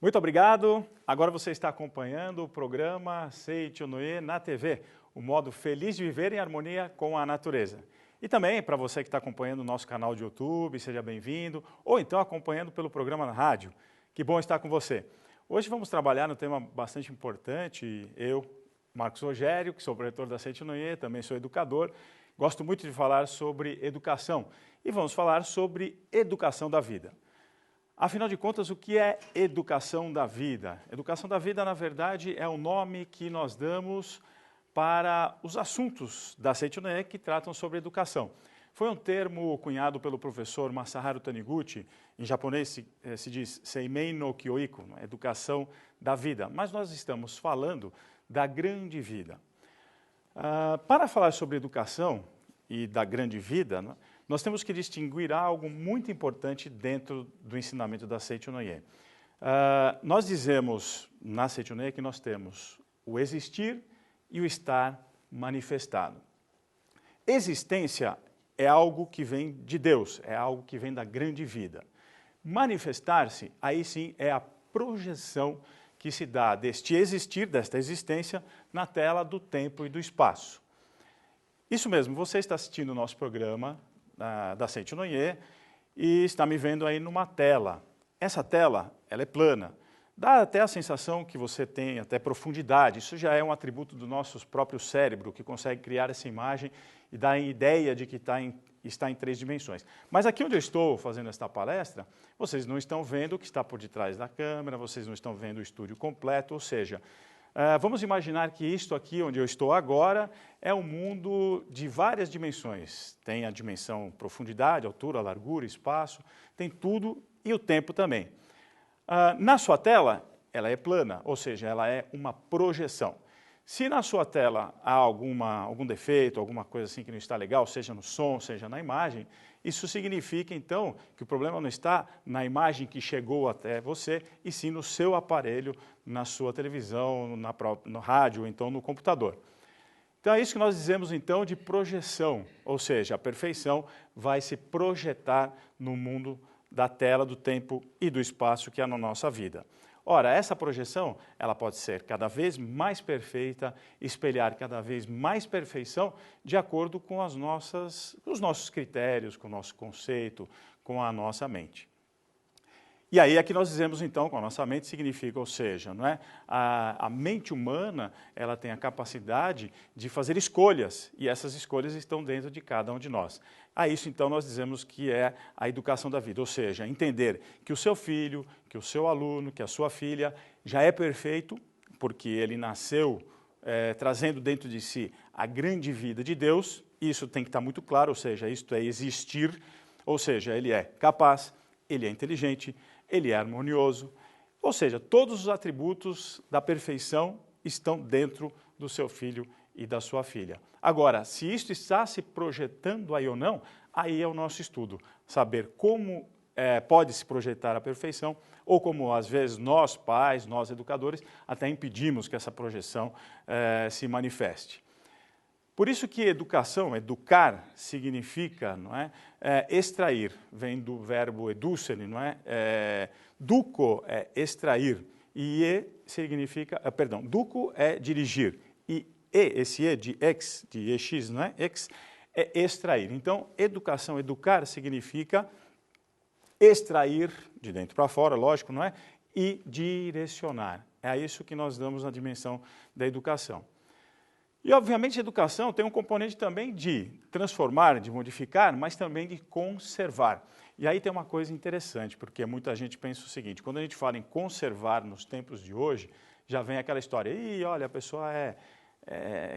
Muito obrigado. Agora você está acompanhando o programa Seiichi Noe na TV, o modo feliz de viver em harmonia com a natureza. E também, para você que está acompanhando o nosso canal de YouTube, seja bem-vindo, ou então acompanhando pelo programa na rádio. Que bom estar com você. Hoje vamos trabalhar no tema bastante importante. Eu, Marcos Rogério, que sou proretor da Seiichi Noe, também sou educador, gosto muito de falar sobre educação. E vamos falar sobre educação da vida. Afinal de contas, o que é educação da vida? Educação da vida, na verdade, é o nome que nós damos para os assuntos da Seiichi Noe que tratam sobre educação. Foi um termo cunhado pelo professor Masaharu Taniguchi, em japonês se diz Seimei no Kyoiku, educação da vida, mas nós estamos falando da grande vida. Para falar sobre educação e da grande vida, nós temos que distinguir algo muito importante dentro do ensinamento da Seiichi Noe. Nós dizemos na Seiichi Noe que nós temos o existir e o estar manifestado. Existência é algo que vem de Deus, é algo que vem da grande vida. Manifestar-se, aí sim, é a projeção que se dá deste existir, desta existência, na tela do tempo e do espaço. Isso mesmo, você está assistindo o nosso programa da Seiichi Noe e está me vendo aí numa tela. Essa tela, ela é plana. Dá até a sensação que você tem até profundidade. Isso já é um atributo do nosso próprio cérebro, que consegue criar essa imagem e dar a ideia de que está em 3 dimensões. Mas aqui onde eu estou fazendo esta palestra, vocês não estão vendo o que está por detrás da câmera, vocês não estão vendo o estúdio completo, ou seja, vamos imaginar que isto aqui, onde eu estou agora, é um mundo de várias dimensões. Tem a dimensão profundidade, altura, largura, espaço, tem tudo e o tempo também. Na sua tela, ela é plana, ou seja, ela é uma projeção. Se na sua tela há algum defeito, alguma coisa assim que não está legal, seja no som, seja na imagem, isso significa, então, que o problema não está na imagem que chegou até você, e sim no seu aparelho, na sua televisão, no rádio, ou então no computador. Então, é isso que nós dizemos, então, de projeção, ou seja, a perfeição vai se projetar no mundo da tela, do tempo e do espaço que há na nossa vida. Ora, essa projeção, ela pode ser cada vez mais perfeita, espelhar cada vez mais perfeição de acordo com os nossos critérios, com o nosso conceito, com a nossa mente. E aí é que nós dizemos, então, com a nossa mente significa, ou seja, não é? A mente humana, ela tem a capacidade de fazer escolhas, e essas escolhas estão dentro de cada um de nós. A isso, então, nós dizemos que é a educação da vida, ou seja, entender que o seu filho, que o seu aluno, que a sua filha já é perfeito, porque ele nasceu trazendo dentro de si a grande vida de Deus, isso tem que estar muito claro, ou seja, isto é existir, ou seja, ele é capaz, ele é inteligente, ele é harmonioso, ou seja, todos os atributos da perfeição estão dentro do seu filho e da sua filha. Agora, se isto está se projetando aí ou não, aí é o nosso estudo, saber como pode se projetar a perfeição, ou como às vezes nós pais, nós educadores, até impedimos que essa projeção se manifeste. Por isso que educação, educar, significa, não é, extrair, vem do verbo educere, não é? Duco é extrair, e significa, duco é dirigir, e esse de ex, de ex, não é? Ex é extrair. Então, educação, educar significa extrair, de dentro para fora, lógico, não é? E direcionar. É a isso que nós damos na dimensão da educação. E, obviamente, a educação tem um componente também de transformar, de modificar, mas também de conservar. E aí tem uma coisa interessante, porque muita gente pensa o seguinte, quando a gente fala em conservar nos tempos de hoje, já vem aquela história, ih, olha, a pessoa é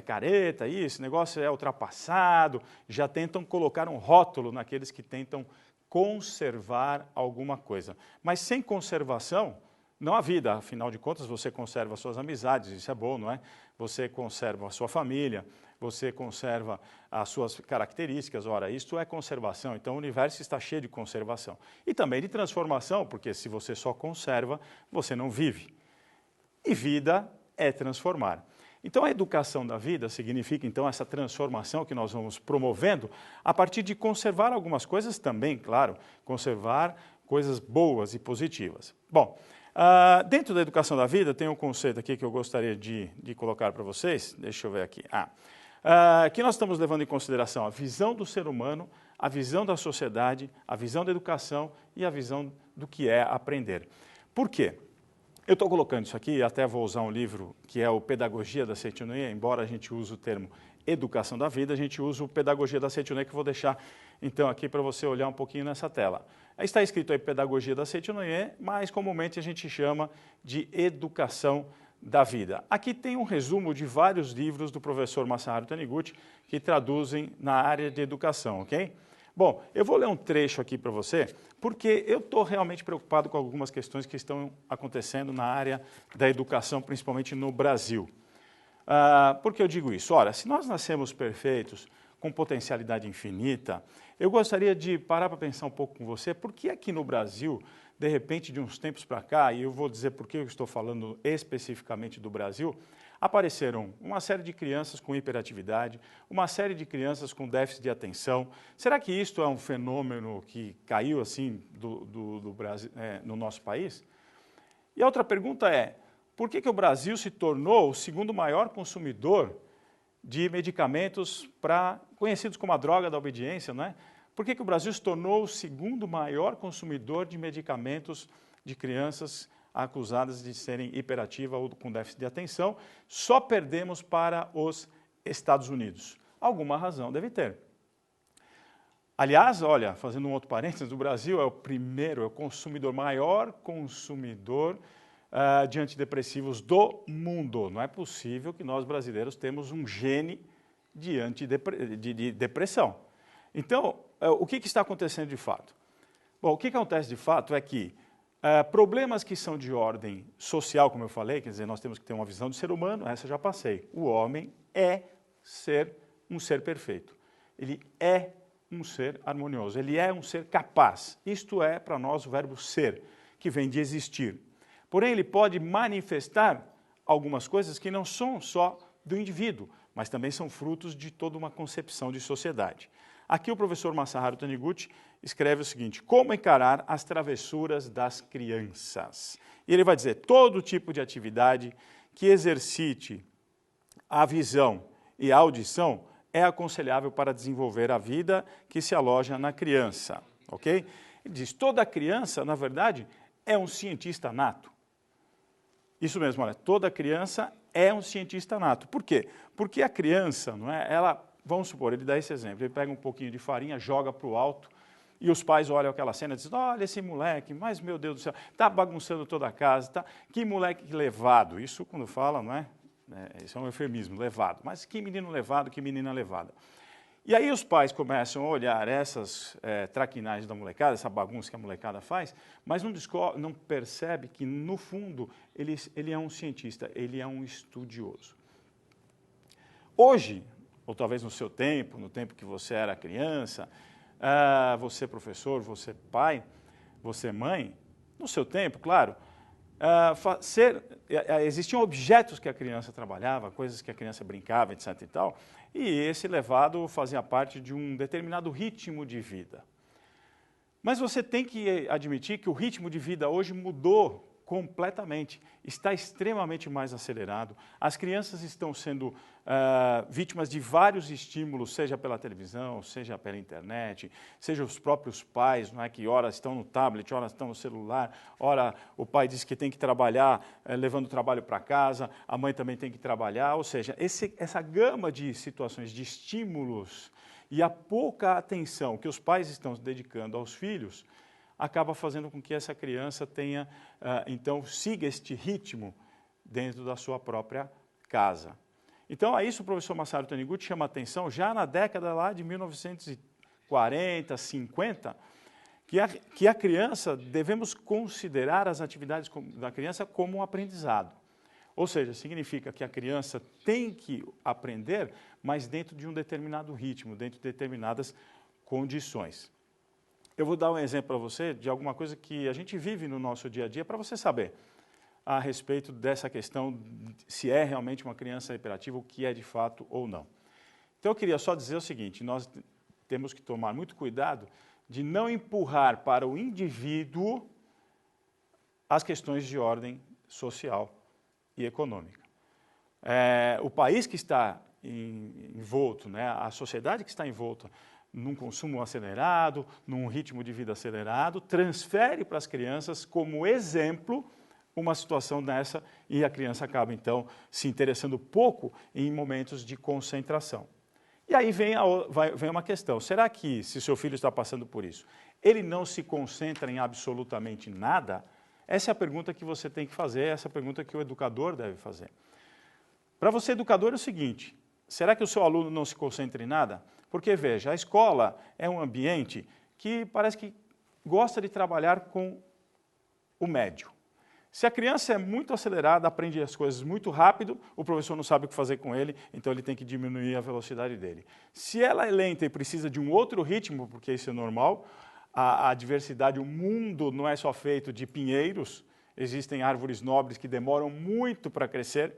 careta, esse negócio é ultrapassado, já tentam colocar um rótulo naqueles que tentam conservar alguma coisa. Mas sem conservação, não há vida, afinal de contas, você conserva as suas amizades, isso é bom, não é? Você conserva a sua família, você conserva as suas características, ora, isto é conservação, então o universo está cheio de conservação. E também de transformação, porque se você só conserva, você não vive. E vida é transformar. Então a educação da vida significa então essa transformação que nós vamos promovendo a partir de conservar algumas coisas também, claro, conservar coisas boas e positivas. Bom, Dentro da educação da vida, tem um conceito aqui que eu gostaria de colocar para vocês. Deixa eu ver aqui. Que nós estamos levando em consideração a visão do ser humano, a visão da sociedade, a visão da educação e a visão do que é aprender. Por quê? Eu estou colocando isso aqui, até vou usar um livro que é o Pedagogia da Seitonê, embora a gente use o termo Educação da Vida, a gente usa o Pedagogia da Seitonê, que eu vou deixar então aqui para você olhar um pouquinho nessa tela. Está escrito aí Pedagogia da Seitonê, mas comumente a gente chama de Educação da Vida. Aqui tem um resumo de vários livros do professor Masaharu Taniguchi que traduzem na área de educação, ok? Bom, eu vou ler um trecho aqui para você, porque eu estou realmente preocupado com algumas questões que estão acontecendo na área da educação, principalmente no Brasil. Por que eu digo isso? Ora, se nós nascemos perfeitos, com potencialidade infinita, eu gostaria de parar para pensar um pouco com você, por que aqui no Brasil, de repente, de uns tempos para cá, e eu vou dizer por que eu estou falando especificamente do Brasil, apareceram uma série de crianças com hiperatividade, uma série de crianças com déficit de atenção. Será que isto é um fenômeno que caiu assim do Brasil, no nosso país? E a outra pergunta é, por que o Brasil se tornou o segundo maior consumidor de medicamentos conhecidos como a droga da obediência, não é? Por que o Brasil se tornou o segundo maior consumidor de medicamentos de crianças acusadas de serem hiperativas ou com déficit de atenção? Só perdemos para os Estados Unidos. Alguma razão deve ter. Aliás, olha, fazendo um outro parênteses, o Brasil é o maior consumidor de antidepressivos do mundo. Não é possível que nós brasileiros temos um gene de depressão. Então, o que está acontecendo de fato? Bom, o que acontece de fato é que problemas que são de ordem social, como eu falei, quer dizer, nós temos que ter uma visão do ser humano, essa eu já passei. O homem é um ser perfeito. Ele é um ser harmonioso, ele é um ser capaz. Isto é, para nós, o verbo ser, que vem de existir. Porém, ele pode manifestar algumas coisas que não são só do indivíduo, mas também são frutos de toda uma concepção de sociedade. Aqui o professor Masaharu Taniguchi escreve o seguinte, como encarar as travessuras das crianças. E ele vai dizer, todo tipo de atividade que exercite a visão e a audição é aconselhável para desenvolver a vida que se aloja na criança, ok? Ele diz, toda criança, na verdade, é um cientista nato. Isso mesmo, olha, toda criança é um cientista nato. Por quê? Porque a criança, não é, vamos supor, ele dá esse exemplo, ele pega um pouquinho de farinha, joga para o alto, e os pais olham aquela cena e dizem, olha esse moleque, mas meu Deus do céu, está bagunçando toda a casa, que moleque levado. Isso quando fala, não é? Isso é um eufemismo, levado. Mas que menino levado, que menina levada. E aí os pais começam a olhar essas traquinagens da molecada, essa bagunça que a molecada faz, mas não percebe que, no fundo, ele é um cientista, ele é um estudioso. Hoje, ou talvez no seu tempo, no tempo que você era criança, você professor, você pai, você mãe, no seu tempo, claro, existiam objetos que a criança trabalhava, coisas que a criança brincava, etc. e tal, e esse levado fazia parte de um determinado ritmo de vida. Mas você tem que admitir que o ritmo de vida hoje mudou completamente, está extremamente mais acelerado. As crianças estão sendo vítimas de vários estímulos, seja pela televisão, seja pela internet, seja os próprios pais, não é, que ora estão no tablet, ora estão no celular, ora o pai diz que tem que trabalhar, levando o trabalho para casa, a mãe também tem que trabalhar, ou seja, essa gama de situações, de estímulos e a pouca atenção que os pais estão dedicando aos filhos, acaba fazendo com que essa criança tenha, então, siga este ritmo dentro da sua própria casa. Então, a isso o professor Masaharu Taniguchi chama atenção já na década lá de 1940, 50, que a criança, devemos considerar as atividades da criança como um aprendizado. Ou seja, significa que a criança tem que aprender, mas dentro de um determinado ritmo, dentro de determinadas condições. Eu vou dar um exemplo para você de alguma coisa que a gente vive no nosso dia a dia, para você saber a respeito dessa questão, se é realmente uma criança hiperativa, o que é de fato ou não. Então, eu queria só dizer o seguinte, nós temos que tomar muito cuidado de não empurrar para o indivíduo as questões de ordem social e econômica. O país que está envolto, né, a sociedade que está envolta num consumo acelerado, num ritmo de vida acelerado, transfere para as crianças como exemplo uma situação dessa e a criança acaba, então, se interessando pouco em momentos de concentração. E aí vem uma questão, será que, se seu filho está passando por isso, ele não se concentra em absolutamente nada? Essa é a pergunta que você tem que fazer, essa é a pergunta que o educador deve fazer. Para você, educador, é o seguinte, será que o seu aluno não se concentra em nada? Porque, veja, a escola é um ambiente que parece que gosta de trabalhar com o médio. Se a criança é muito acelerada, aprende as coisas muito rápido, o professor não sabe o que fazer com ele, então ele tem que diminuir a velocidade dele. Se ela é lenta e precisa de um outro ritmo, porque isso é normal, a diversidade, o mundo não é só feito de pinheiros, existem árvores nobres que demoram muito para crescer,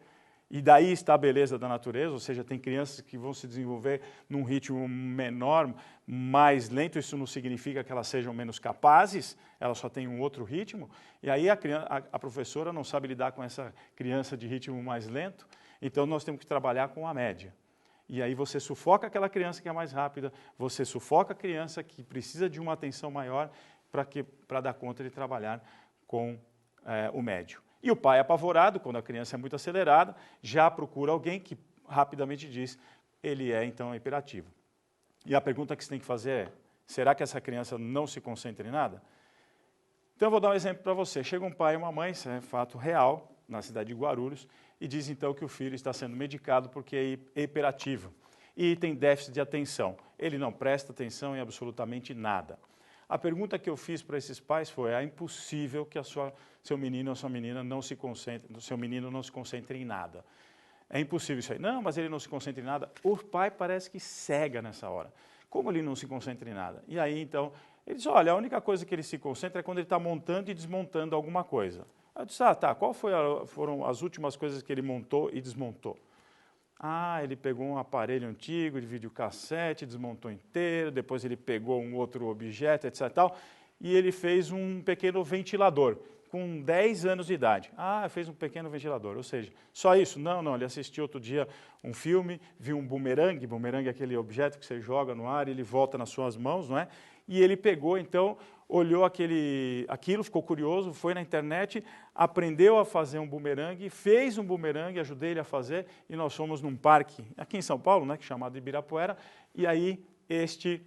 e daí está a beleza da natureza, ou seja, tem crianças que vão se desenvolver num ritmo menor, mais lento, isso não significa que elas sejam menos capazes, elas só têm um outro ritmo, e aí a professora não sabe lidar com essa criança de ritmo mais lento, então nós temos que trabalhar com a média. E aí você sufoca aquela criança que é mais rápida, você sufoca a criança que precisa de uma atenção maior para dar conta de trabalhar com o médio. E o pai, apavorado, quando a criança é muito acelerada, já procura alguém que rapidamente diz, ele é então hiperativo. E a pergunta que você tem que fazer é, será que essa criança não se concentra em nada? Então eu vou dar um exemplo para você. Chega um pai e uma mãe, isso é fato real, na cidade de Guarulhos, e diz então que o filho está sendo medicado porque é hiperativo e tem déficit de atenção. Ele não presta atenção em absolutamente nada. A pergunta que eu fiz para esses pais foi, é impossível que seu menino ou sua menina não se concentre, seu menino não se concentre em nada. É impossível isso aí. Não, mas ele não se concentra em nada. O pai parece que cega nessa hora. Como ele não se concentra em nada? E aí, então, ele diz, olha, a única coisa que ele se concentra é quando ele está montando e desmontando alguma coisa. Eu disse, qual foram as últimas coisas que ele montou e desmontou? Ele pegou um aparelho antigo de videocassete, desmontou inteiro, depois ele pegou um outro objeto, etc. E ele fez um pequeno ventilador, com 10 anos de idade. Fez um pequeno ventilador, ou seja, só isso? Não, ele assistiu outro dia um filme, viu um bumerangue, bumerangue é aquele objeto que você joga no ar e ele volta nas suas mãos, não é? E ele pegou, então, olhou aquilo, ficou curioso, foi na internet, aprendeu a fazer um bumerangue, fez um bumerangue, ajudei ele a fazer, e nós fomos num parque, aqui em São Paulo, né, chamado Ibirapuera, e aí este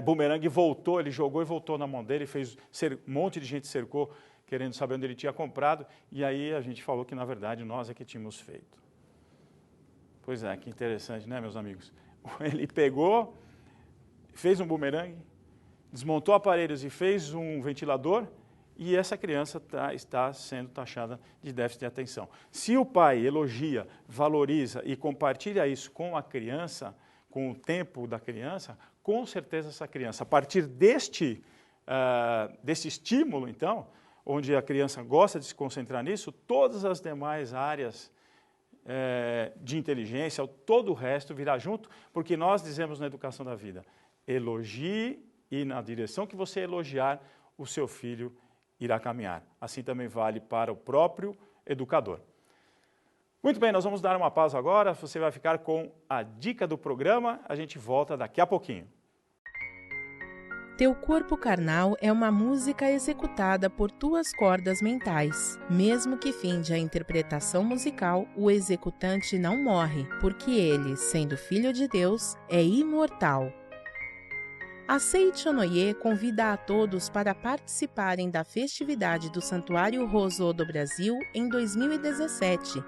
bumerangue voltou, ele jogou e voltou na mão dele, um monte de gente cercou, querendo saber onde ele tinha comprado, e aí a gente falou que, na verdade, nós é que tínhamos feito. Pois é, que interessante, né, meus amigos? Ele pegou, fez um bumerangue, desmontou aparelhos e fez um ventilador, e essa criança está sendo taxada de déficit de atenção. Se o pai elogia, valoriza e compartilha isso com a criança, com o tempo da criança, com certeza essa criança, a partir deste estímulo, então, onde a criança gosta de se concentrar nisso, todas as demais áreas de inteligência, todo o resto virá junto, porque nós dizemos na educação da vida, elogie e na direção que você elogiar, o seu filho irá caminhar. Assim também vale para o próprio educador. Muito bem, nós vamos dar uma pausa agora, você vai ficar com a dica do programa, a gente volta daqui a pouquinho. Teu corpo carnal é uma música executada por tuas cordas mentais. Mesmo que finde a interpretação musical, o executante não morre, porque ele, sendo filho de Deus, é imortal. A Seichonoye convida a todos para participarem da festividade do Santuário Rosô do Brasil em 2017.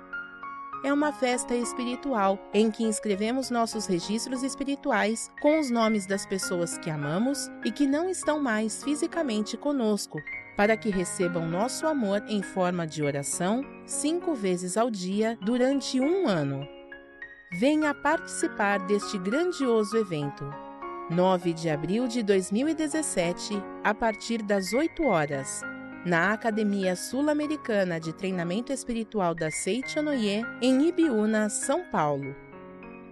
É uma festa espiritual em que inscrevemos nossos registros espirituais com os nomes das pessoas que amamos e que não estão mais fisicamente conosco, para que recebam nosso amor em forma de oração 5 vezes ao dia durante 1 ano. Venha participar deste grandioso evento. 9 de abril de 2017, a partir das 8 horas. Na Academia Sul-Americana de Treinamento Espiritual da Seichonoye, em Ibiúna, São Paulo.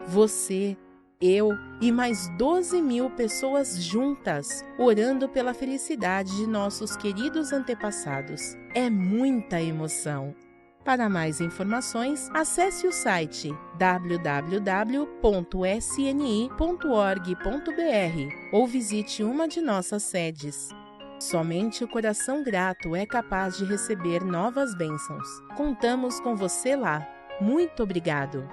Você Eu e mais 12.000 pessoas juntas, orando pela felicidade de nossos queridos antepassados. É muita emoção. Para mais informações, acesse o site www.sni.org.br ou visite uma de nossas sedes. Somente o coração grato é capaz de receber novas bênçãos. Contamos com você lá. Muito obrigado!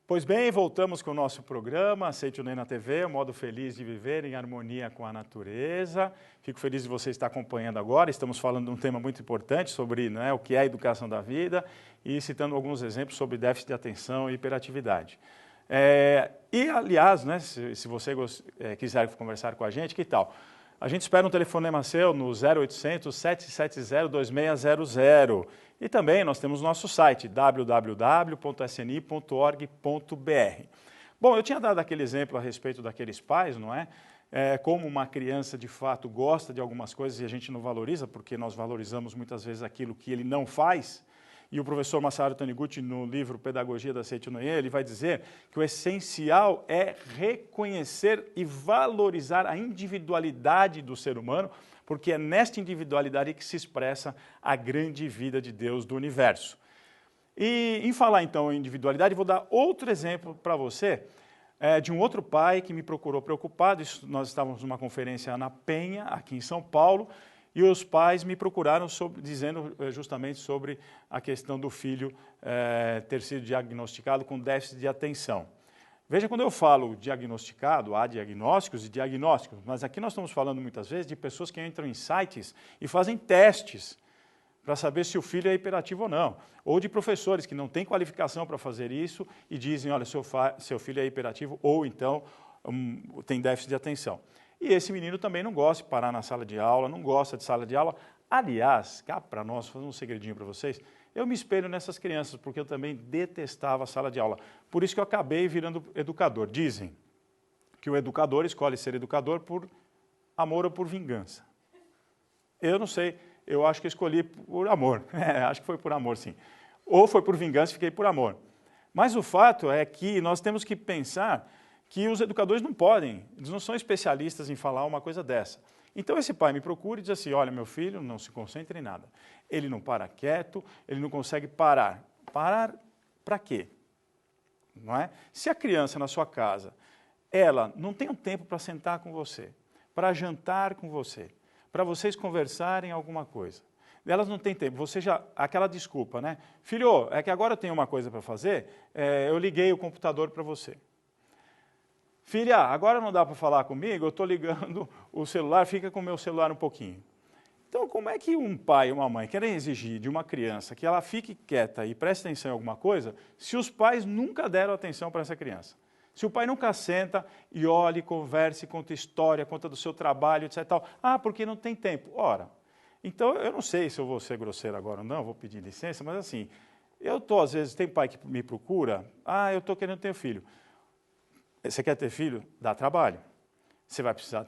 Pois bem, voltamos com o nosso programa, Aceite o Noé na TV, o modo feliz de viver em harmonia com a natureza. Fico feliz de você estar acompanhando agora. Estamos falando de um tema muito importante sobre o que é a educação da vida e citando alguns exemplos sobre déficit de atenção e hiperatividade. Aliás, se você quiser conversar com a gente, que tal? A gente espera um telefonema seu no 0800 770 2600. E também nós temos nosso site, www.sni.org.br. Bom, eu tinha dado aquele exemplo a respeito daqueles pais, não é? Como uma criança, de fato, gosta de algumas coisas e a gente não valoriza, porque nós valorizamos muitas vezes aquilo que ele não faz. E o professor Masaru Taniguchi, no livro Pedagogia da Aceite o Noé, ele vai dizer que o essencial é reconhecer e valorizar a individualidade do ser humano, porque é nesta individualidade que se expressa a grande vida de Deus do universo. E em falar então em individualidade, vou dar outro exemplo para você, de um outro pai que me procurou preocupado. Nós estávamos numa conferência na Penha, aqui em São Paulo, e os pais me procuraram dizendo justamente sobre a questão do filho ter sido diagnosticado com déficit de atenção. Veja, quando eu falo diagnosticado, há diagnósticos e diagnósticos, mas aqui nós estamos falando muitas vezes de pessoas que entram em sites e fazem testes para saber se o filho é hiperativo ou não. Ou de professores que não têm qualificação para fazer isso e dizem, olha, seu filho é hiperativo ou então tem déficit de atenção. E esse menino também não gosta de parar na sala de aula, não gosta de sala de aula. Aliás, cá para nós, vou fazer um segredinho para vocês, eu me espelho nessas crianças, porque eu também detestava a sala de aula. Por isso que eu acabei virando educador. Dizem que o educador escolhe ser educador por amor ou por vingança. Eu não sei, eu acho que eu escolhi por amor. Acho que foi por amor, sim. Ou foi por vingança e fiquei por amor. Mas o fato é que nós temos que pensar que os educadores não podem, eles não são especialistas em falar uma coisa dessa. Então esse pai me procura e diz assim, olha, meu filho não se concentra em nada. Ele não para quieto, ele não consegue parar. Parar para quê? Não é? Se a criança na sua casa, ela não tem um tempo para sentar com você, para jantar com você, para vocês conversarem alguma coisa. Elas não têm tempo, você já, aquela desculpa, né? Filho, é que agora eu tenho uma coisa para fazer, eu liguei o computador para você. Filha, agora não dá para falar comigo, eu estou ligando o celular, fica com o meu celular um pouquinho. Então, como é que um pai e uma mãe querem exigir de uma criança que ela fique quieta e preste atenção em alguma coisa, se os pais nunca deram atenção para essa criança? Se o pai nunca senta e olha, conversa, conta história, conta do seu trabalho, etc. Tal. Porque não tem tempo. Ora, então eu não sei se eu vou ser grosseiro agora ou não, vou pedir licença, mas assim, às vezes, tem pai que me procura, eu estou querendo ter filho. Você quer ter filho? Dá trabalho. Você vai precisar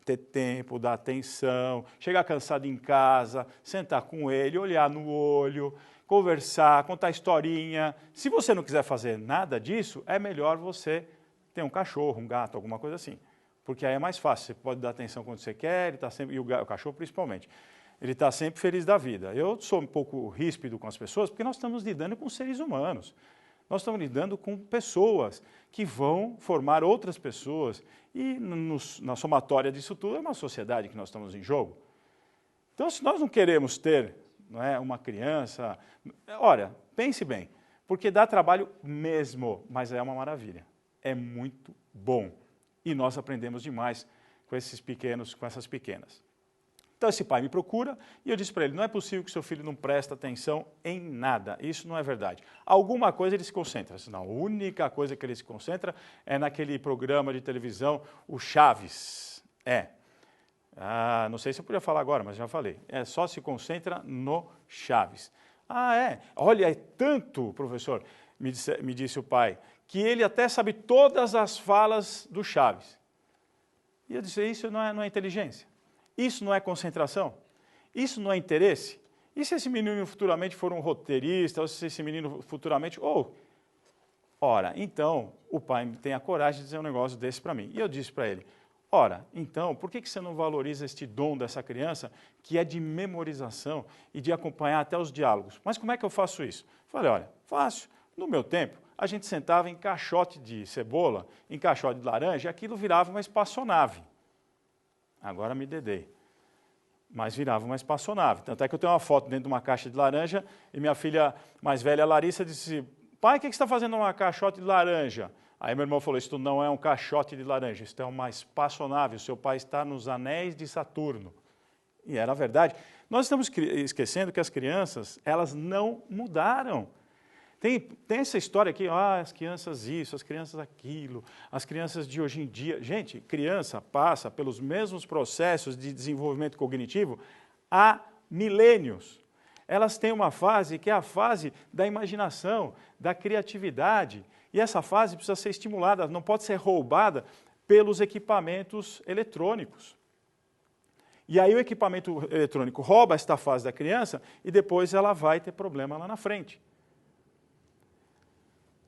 ter tempo, dar atenção, chegar cansado em casa, sentar com ele, olhar no olho, conversar, contar historinha. Se você não quiser fazer nada disso, é melhor você ter um cachorro, um gato, alguma coisa assim. Porque aí é mais fácil, você pode dar atenção quando você quer, ele tá sempre, e o cachorro principalmente. Ele está sempre feliz da vida. Eu sou um pouco ríspido com as pessoas, porque nós estamos lidando com seres humanos. Nós estamos lidando com pessoas que vão formar outras pessoas e na somatória disso tudo é uma sociedade que nós estamos em jogo. Então, se nós não queremos ter uma criança, olha, pense bem, porque dá trabalho mesmo, mas é uma maravilha, é muito bom e nós aprendemos demais com esses pequenos, com essas pequenas. Então esse pai me procura e eu disse para ele, não é possível que seu filho não preste atenção em nada, isso não é verdade. Alguma coisa ele se concentra, senão a única coisa que ele se concentra é naquele programa de televisão, o Chaves. Não sei se eu podia falar agora, mas já falei. Só se concentra no Chaves. Olha, é tanto, professor, me disse o pai, que ele até sabe todas as falas do Chaves. E eu disse, isso não é inteligência. Isso não é concentração? Isso não é interesse? E se esse menino futuramente for um roteirista, ou se esse menino futuramente... Ora, então, o pai tem a coragem de dizer um negócio desse para mim. E eu disse para ele, ora, então, por que você não valoriza este dom dessa criança, que é de memorização e de acompanhar até os diálogos? Mas como é que eu faço isso? Falei, olha, fácil. No meu tempo, a gente sentava em caixote de cebola, em caixote de laranja, e aquilo virava uma espaçonave. Agora me dedei. Mas virava uma espaçonave. Tanto é que eu tenho uma foto dentro de uma caixa de laranja e minha filha mais velha, Larissa, disse, pai, o que você está fazendo numa caixote de laranja? Aí meu irmão falou, isto não é um caixote de laranja, isto é uma espaçonave, o seu pai está nos anéis de Saturno. E era verdade. Nós estamos esquecendo que as crianças, elas não mudaram. Tem essa história aqui, as crianças isso, as crianças aquilo, as crianças de hoje em dia. Gente, criança passa pelos mesmos processos de desenvolvimento cognitivo há milênios. Elas têm uma fase que é a fase da imaginação, da criatividade. E essa fase precisa ser estimulada, não pode ser roubada pelos equipamentos eletrônicos. E aí o equipamento eletrônico rouba esta fase da criança e depois ela vai ter problema lá na frente.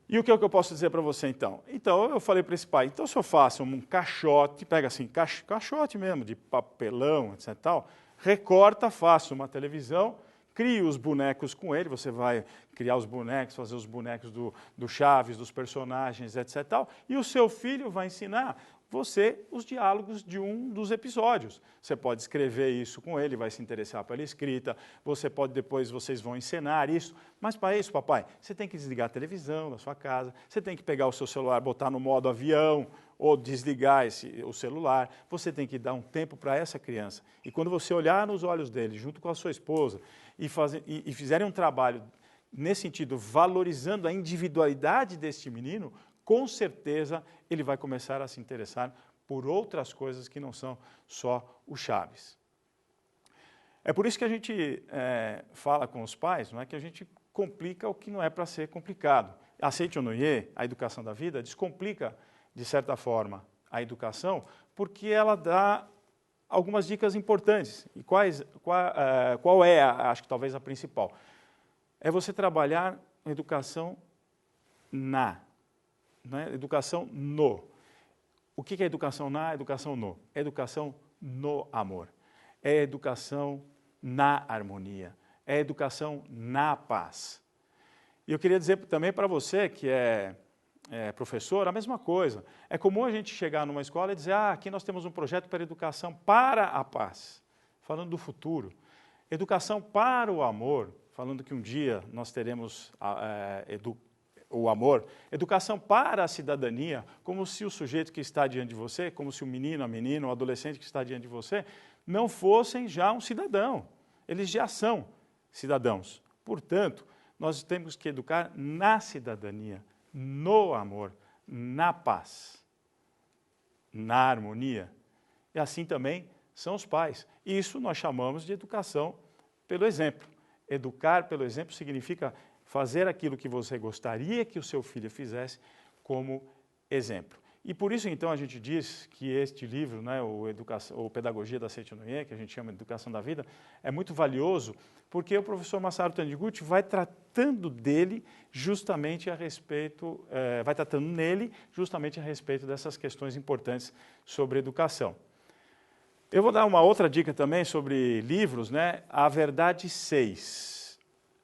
E o que é que eu posso dizer para você, então? Então, eu falei para esse pai, então se eu faço um caixote, pega assim, caixote mesmo, de papelão, etc. Tal, recorta, faço uma televisão, crio os bonecos com ele, você vai criar os bonecos, fazer os bonecos do Chaves, dos personagens, etc. Tal, e o seu filho vai ensinar você os diálogos de um dos episódios. Você pode escrever isso com ele, vai se interessar pela escrita, você pode depois, vocês vão encenar isso, mas para isso, papai, você tem que desligar a televisão da sua casa, você tem que pegar o seu celular, botar no modo avião, ou desligar o celular, você tem que dar um tempo para essa criança. E quando você olhar nos olhos dele, junto com a sua esposa, e fizerem um trabalho nesse sentido, valorizando a individualidade deste menino, com certeza ele vai começar a se interessar por outras coisas que não são só o Chaves. É por isso que a gente fala com os pais, não é, que a gente complica o que não é para ser complicado. A Seiichi Onoye, a educação da vida, descomplica, de certa forma, a educação, porque ela dá algumas dicas importantes. E qual é, acho que talvez a principal? É você trabalhar a educação educação no. O que é educação na, educação no? É educação no amor. É educação na harmonia. É educação na paz. E eu queria dizer também para você que é professor, a mesma coisa. É comum a gente chegar numa escola e dizer, aqui nós temos um projeto para educação para a paz, falando do futuro. Educação para o amor, falando que um dia nós teremos o amor. Educação para a cidadania, como se o sujeito que está diante de você, como se o menino, a menina, o adolescente que está diante de você, não fossem já um cidadão. Eles já são cidadãos. Portanto, nós temos que educar na cidadania, no amor, na paz, na harmonia. E assim também são os pais. Isso nós chamamos de educação pelo exemplo. Educar pelo exemplo significa fazer aquilo que você gostaria que o seu filho fizesse como exemplo. E por isso, então, a gente diz que este livro, né, o Pedagogia da Seiichi Onoye, que a gente chama de Educação da Vida, é muito valioso, porque o professor Masaharu Taniguchi vai tratando dele justamente a respeito, dessas questões importantes sobre educação. Eu vou dar uma outra dica também sobre livros, né? A Verdade 6.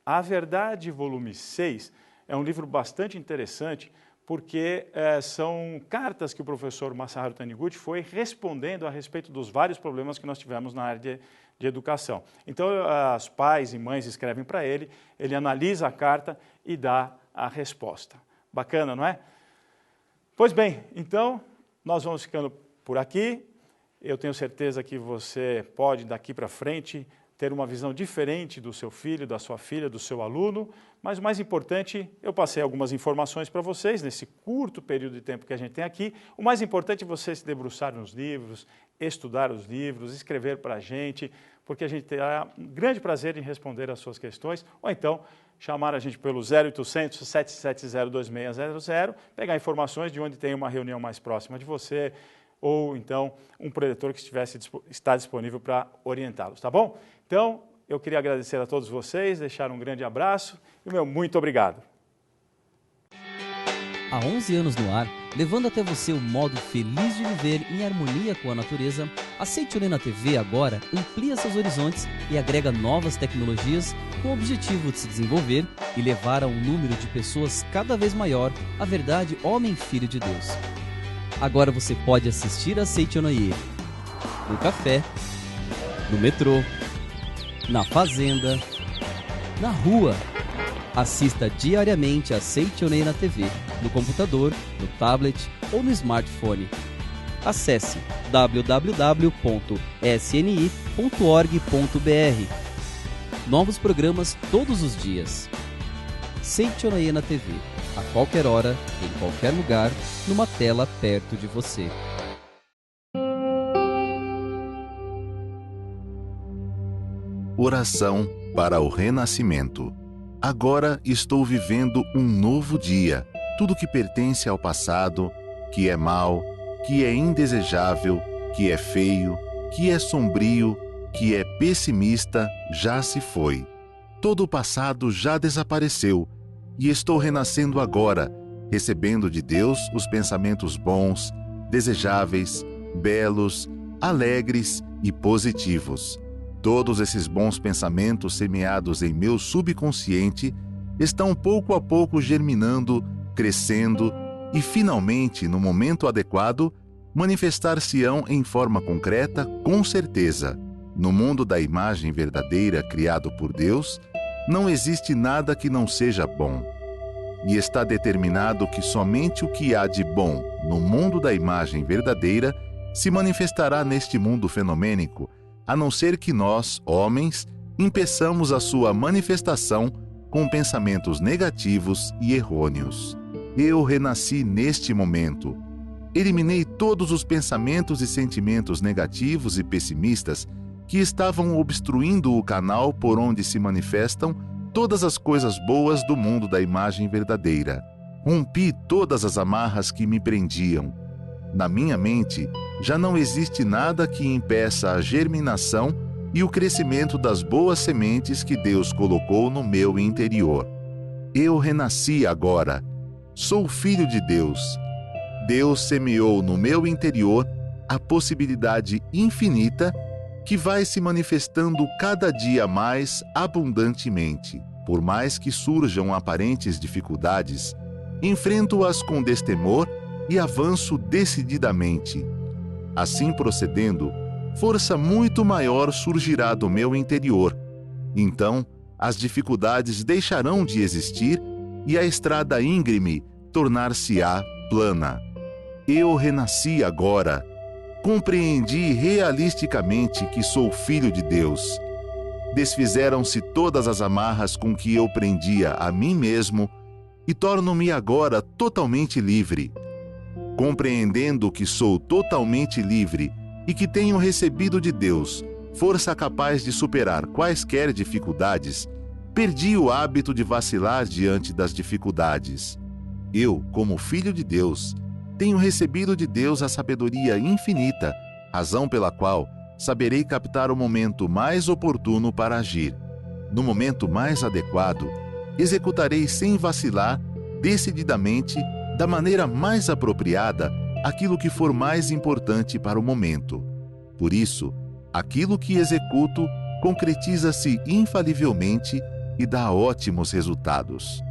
A Verdade, volume 6, é um livro bastante interessante, porque são cartas que o professor Masaharu Taniguchi foi respondendo a respeito dos vários problemas que nós tivemos na área de educação. Então, os pais e mães escrevem para ele, ele analisa a carta e dá a resposta. Bacana, não é? Pois bem, então, nós vamos ficando por aqui. Eu tenho certeza que você pode, daqui para frente, ter uma visão diferente do seu filho, da sua filha, do seu aluno, mas o mais importante, eu passei algumas informações para vocês nesse curto período de tempo que a gente tem aqui. O mais importante é você se debruçar nos livros, estudar os livros, escrever para a gente, porque a gente terá um grande prazer em responder as suas questões, ou então chamar a gente pelo 0800 770 2600, pegar informações de onde tem uma reunião mais próxima de você, ou então um protetor que está disponível para orientá-los, tá bom? Então, eu queria agradecer a todos vocês, deixar um grande abraço e meu muito obrigado. Há 11 anos no ar, levando até você o modo feliz de viver em harmonia com a natureza, a Seite na TV agora amplia seus horizontes e agrega novas tecnologias com o objetivo de se desenvolver e levar a um número de pessoas cada vez maior a verdade homem-filho de Deus. Agora você pode assistir a Seite no café, no metrô, na fazenda, na rua. Assista diariamente a Seite na TV, no computador, no tablet ou no smartphone. Acesse www.sni.org.br. Novos programas todos os dias. Seite na TV, a qualquer hora, em qualquer lugar, numa tela perto de você. Oração para o renascimento. Agora estou vivendo um novo dia. Tudo que pertence ao passado, que é mau, que é indesejável, que é feio, que é sombrio, que é pessimista, já se foi. Todo o passado já desapareceu e estou renascendo agora, recebendo de Deus os pensamentos bons, desejáveis, belos, alegres e positivos. Todos esses bons pensamentos semeados em meu subconsciente estão pouco a pouco germinando, crescendo e, finalmente, no momento adequado, manifestar-se-ão em forma concreta, com certeza. No mundo da imagem verdadeira criado por Deus, não existe nada que não seja bom. E está determinado que somente o que há de bom no mundo da imagem verdadeira se manifestará neste mundo fenomênico, a não ser que nós, homens, impeçamos a sua manifestação com pensamentos negativos e errôneos. Eu renasci neste momento. Eliminei todos os pensamentos e sentimentos negativos e pessimistas que estavam obstruindo o canal por onde se manifestam todas as coisas boas do mundo da imagem verdadeira. Rompi todas as amarras que me prendiam. Na minha mente, já não existe nada que impeça a germinação e o crescimento das boas sementes que Deus colocou no meu interior. Eu renasci agora. Sou filho de Deus. Deus semeou no meu interior a possibilidade infinita que vai se manifestando cada dia mais abundantemente. Por mais que surjam aparentes dificuldades, enfrento-as com destemor e avanço decididamente. Assim procedendo, força muito maior surgirá do meu interior. Então, as dificuldades deixarão de existir e a estrada íngreme tornar-se-á plana. Eu renasci agora. Compreendi realisticamente que sou filho de Deus. Desfizeram-se todas as amarras com que eu prendia a mim mesmo e torno-me agora totalmente livre. Compreendendo que sou totalmente livre e que tenho recebido de Deus força capaz de superar quaisquer dificuldades, perdi o hábito de vacilar diante das dificuldades. Eu, como filho de Deus, tenho recebido de Deus a sabedoria infinita, razão pela qual saberei captar o momento mais oportuno para agir. No momento mais adequado, executarei sem vacilar, decididamente, da maneira mais apropriada, aquilo que for mais importante para o momento. Por isso, aquilo que executo concretiza-se infalivelmente e dá ótimos resultados.